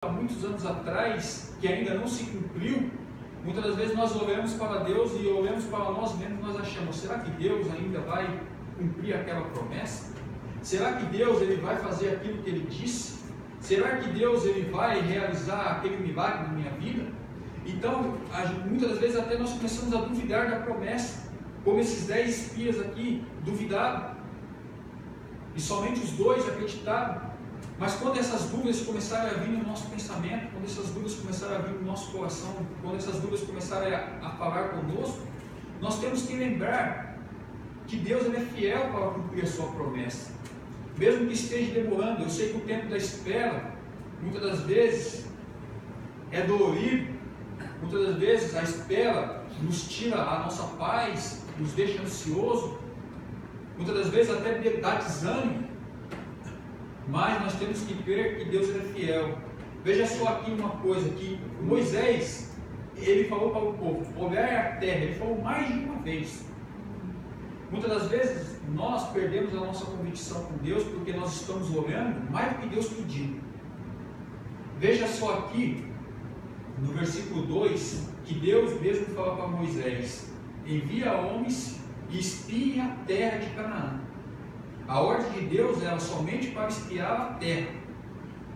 há muitos anos atrás, que ainda não se cumpriu, muitas das vezes nós olhamos para Deus e olhamos para nós mesmos e nós achamos, será que Deus ainda vai cumprir aquela promessa? Será que Deus ele vai fazer aquilo que Ele disse? Será que Deus ele vai realizar aquele milagre na minha vida? Então, muitas das vezes até nós começamos a duvidar da promessa, como esses 10 espias aqui duvidaram, e somente os 2 acreditaram. Mas quando essas dúvidas começarem a vir no nosso pensamento, quando essas dúvidas começarem a vir no nosso coração, quando essas dúvidas começarem a falar conosco, nós temos que lembrar que Deus ele é fiel para cumprir a sua promessa. Mesmo que esteja demorando, eu sei que o tempo da espera, muitas das vezes, é dolorido, muitas das vezes a espera nos tira a nossa paz, nos deixa ansioso, muitas das vezes até dá desânimo. Mas nós temos que crer que Deus é fiel. Veja só aqui uma coisa, que Moisés, ele falou para o povo, olhai a terra, ele falou mais de uma vez. Muitas das vezes nós perdemos a nossa convicção com Deus porque nós estamos olhando mais do que Deus pediu. Veja só aqui, no versículo 2, que Deus mesmo fala para Moisés, envia homens e espiem a terra de Canaã. A ordem de Deus era somente para espiar a terra.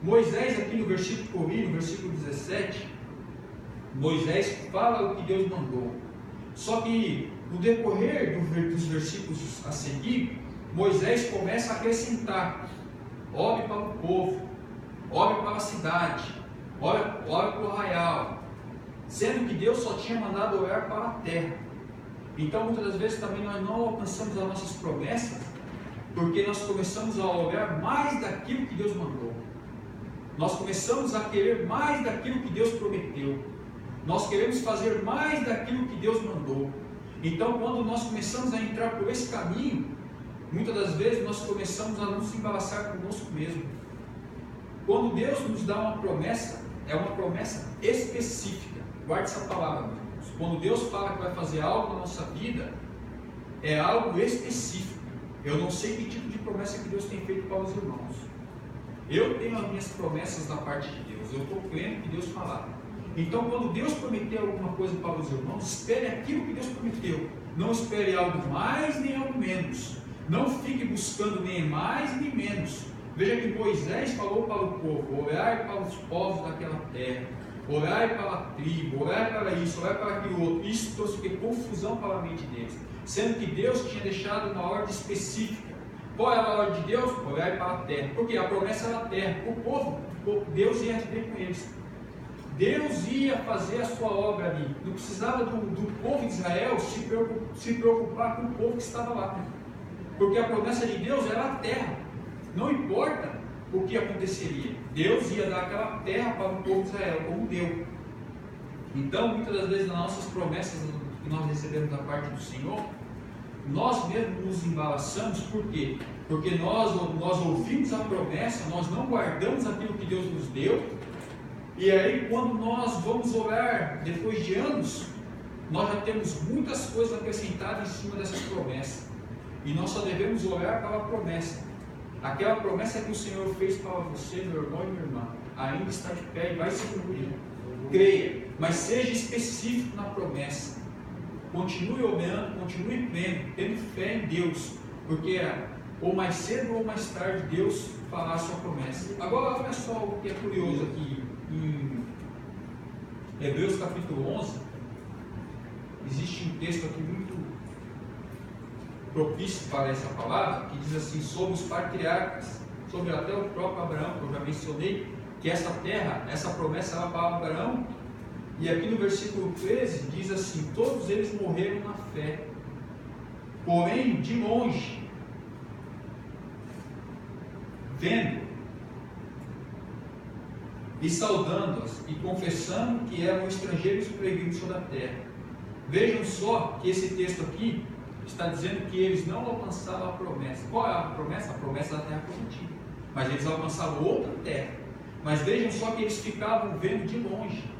Moisés, aqui no versículo 17, Moisés fala o que Deus mandou. Só que no decorrer dos versículos a seguir, Moisés começa a acrescentar: olhe para o povo, olhe para a cidade, olhe para o arraial, sendo que Deus só tinha mandado olhar para a terra. Então muitas das vezes também nós não alcançamos as nossas promessas porque nós começamos a olhar mais daquilo que Deus mandou. Nós começamos a querer mais daquilo que Deus prometeu. Nós queremos fazer mais daquilo que Deus mandou. Então, quando nós começamos a entrar por esse caminho, muitas das vezes nós começamos a nos embaraçar conosco mesmo. Quando Deus nos dá uma promessa, é uma promessa específica. Guarde essa palavra, meus irmãos. Quando Deus fala que vai fazer algo na nossa vida, é algo específico. Eu não sei que tipo de promessa que Deus tem feito para os irmãos. Eu tenho as minhas promessas da parte de Deus. Eu estou crendo que Deus falar. Então, quando Deus prometeu alguma coisa para os irmãos, espere aquilo que Deus prometeu. Não espere algo mais nem algo menos. Não fique buscando nem mais nem menos. Veja que Moisés falou para o povo: olhai para os povos daquela terra, olhai para a tribo, olhai para isso, olhai para aquilo outro. Isso trouxe confusão para a mente deles. Sendo que Deus tinha deixado uma ordem específica. Qual era a ordem de Deus? Olhar para a terra. Porque a promessa era a terra. O povo, Deus ia ter com eles. Deus ia fazer a sua obra ali. Não precisava do povo de Israel se preocupar com o povo que estava lá. Porque a promessa de Deus era a terra. Não importa o que aconteceria. Deus ia dar aquela terra para o povo de Israel, como deu. Então, muitas das vezes, nas nossas promessas que nós recebemos da parte do Senhor, nós mesmos nos embaraçamos. Por quê? Porque nós ouvimos a promessa, nós não guardamos aquilo que Deus nos deu, e aí quando nós vamos orar depois de anos, nós já temos muitas coisas acrescentadas em cima dessas promessas, e nós só devemos orar para a promessa. Aquela promessa que o Senhor fez para você, meu irmão e minha irmã, ainda está de pé e vai se cumprir. Creia, mas seja específico na promessa. Continue orando, continue crendo, tendo fé em Deus, porque ou mais cedo ou mais tarde Deus fará a sua promessa. Agora olha só o que é curioso aqui em Hebreus capítulo 11. Existe um texto aqui muito propício para essa palavra, que diz assim: sobre os patriarcas, sobre até o próprio Abraão, que eu já mencionei, que essa terra, essa promessa era para Abraão. E aqui no versículo 13 diz assim: todos eles morreram na fé, porém de longe, vendo e saudando-as e confessando que eram estrangeiros e peregrinos sobre a terra. Vejam só que esse texto aqui está dizendo que eles não alcançaram a promessa. Qual é a promessa? A promessa da terra prometida. Mas eles alcançaram outra terra. Mas vejam só que eles ficavam vendo de longe.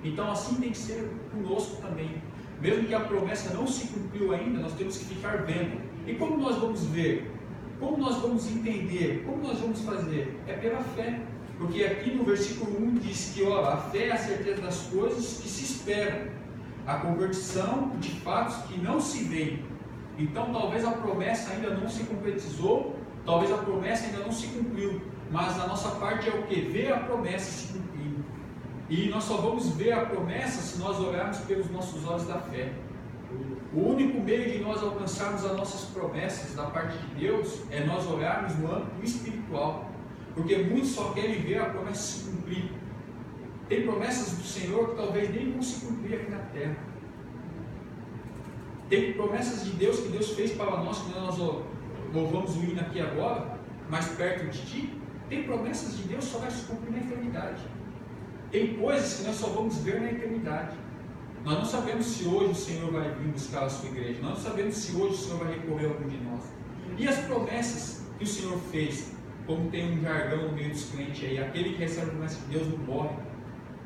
Então assim tem que ser conosco também. Mesmo que a promessa não se cumpriu ainda, nós temos que ficar vendo. E como nós vamos ver? Como nós vamos entender? Como nós vamos fazer? É pela fé. Porque aqui no versículo 1 diz que a fé é a certeza das coisas que se esperam, a conversão de fatos que não se veem. Então talvez a promessa ainda não se concretizou, talvez a promessa ainda não se cumpriu, mas a nossa parte é o que? Ver a promessa se cumprindo. E nós só vamos ver a promessa se nós olharmos pelos nossos olhos da fé. O único meio de nós alcançarmos as nossas promessas da parte de Deus é nós olharmos no âmbito espiritual, porque muitos só querem ver a promessa se cumprir. Tem promessas do Senhor que talvez nem vão se cumprir aqui na terra. Tem promessas de Deus que Deus fez para nós, que nós louvamos o hino aqui agora, mais perto de ti. Tem promessas de Deus que só vai se cumprir na eternidade. Tem coisas que nós só vamos ver na eternidade. Nós não sabemos se hoje o Senhor vai vir buscar a sua igreja. Nós não sabemos se hoje o Senhor vai recorrer a algum de nós. E as promessas que o Senhor fez, como tem um jargão no meio dos crentes aí, aquele que recebe a promessa de Deus não morre.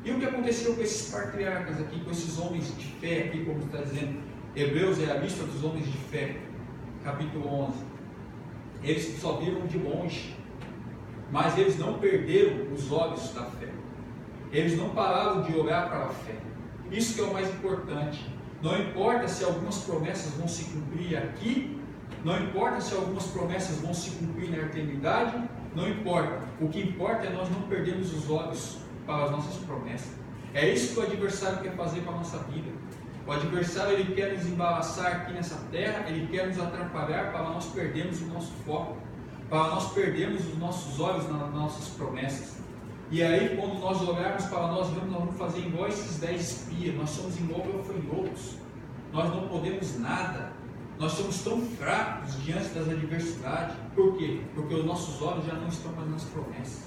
E o que aconteceu com esses patriarcas aqui, com esses homens de fé aqui, como está dizendo, Hebreus é a lista dos homens de fé, capítulo 11. Eles só viram de longe, mas eles não perderam os olhos da fé. Eles não pararam de olhar para a fé. Isso que é o mais importante. Não importa se algumas promessas vão se cumprir aqui, não importa se algumas promessas vão se cumprir na eternidade, não importa. O que importa é nós não perdermos os olhos para as nossas promessas. É isso que o adversário quer fazer com a nossa vida. O adversário ele quer nos embaraçar aqui nessa terra, ele quer nos atrapalhar para nós perdermos o nosso foco, para nós perdermos os nossos olhos nas nossas promessas. E aí, quando nós olharmos para nós mesmos, nós vamos fazer igual esses 10 espias. Nós somos igual gafanhotos. Nós não podemos nada. Nós somos tão fracos diante das adversidades. Por quê? Porque os nossos olhos já não estão mais nas promessas.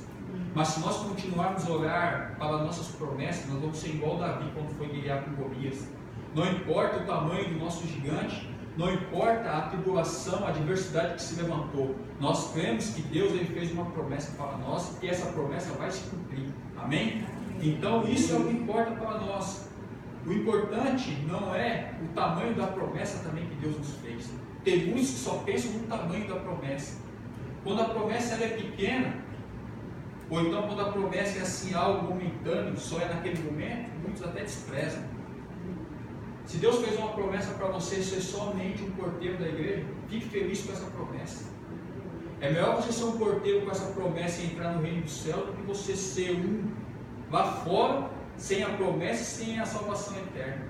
Mas se nós continuarmos a olhar para as nossas promessas, nós vamos ser igual Davi quando foi guerrear com Golias. Não importa o tamanho do nosso gigante, não importa a tribulação, a adversidade que se levantou, nós cremos que Deus ele fez uma promessa para nós e essa promessa vai se cumprir. Amém? Então isso é o que importa para nós. O importante não é o tamanho da promessa também que Deus nos fez. Tem muitos que só pensam no tamanho da promessa. Quando a promessa ela é pequena, ou então quando a promessa é assim algo momentâneo, só é naquele momento, muitos até desprezam. Se Deus fez uma promessa para você ser somente um porteiro da igreja, fique feliz com essa promessa. É melhor você ser um porteiro com essa promessa e entrar no reino do céu do que você ser um lá fora, sem a promessa e sem a salvação eterna.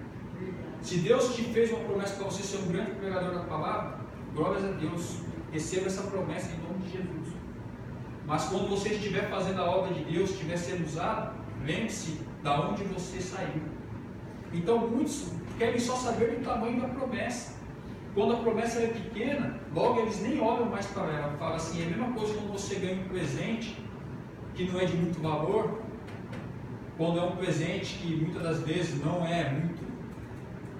Se Deus te fez uma promessa para você ser um grande pregador da palavra, glórias a Deus, receba essa promessa em nome de Jesus. Mas quando você estiver fazendo a obra de Deus, estiver sendo usado, lembre-se da onde você saiu. Então muitos querem só saber do tamanho da promessa. Quando a promessa é pequena, logo eles nem olham mais para ela. Fala assim, é a mesma coisa quando você ganha um presente que não é de muito valor. Quando é um presente que muitas das vezes não é muito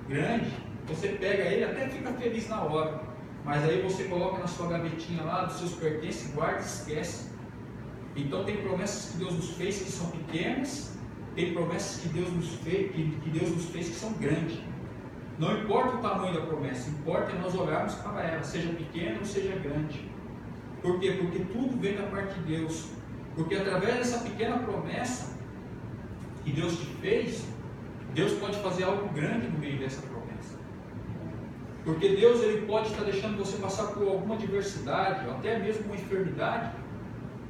grande, você pega ele até fica feliz na hora. Mas aí você coloca na sua gavetinha lá dos seus pertences, guarda e esquece. Então tem promessas que Deus nos fez que são pequenas, tem promessas que Deus nos fez que são grandes. Não importa o tamanho da promessa, importa é nós olharmos para ela, seja pequena ou seja grande. Por quê? Porque tudo vem da parte de Deus. Porque através dessa pequena promessa que Deus te fez, Deus pode fazer algo grande no meio dessa promessa. Porque Deus ele pode estar deixando você passar por alguma adversidade, ou até mesmo uma enfermidade,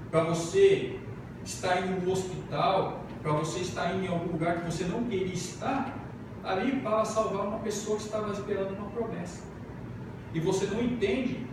para você estar indo no hospital, para você estar indo em algum lugar que você não queria estar, ali para salvar uma pessoa que estava esperando uma promessa. E você não entende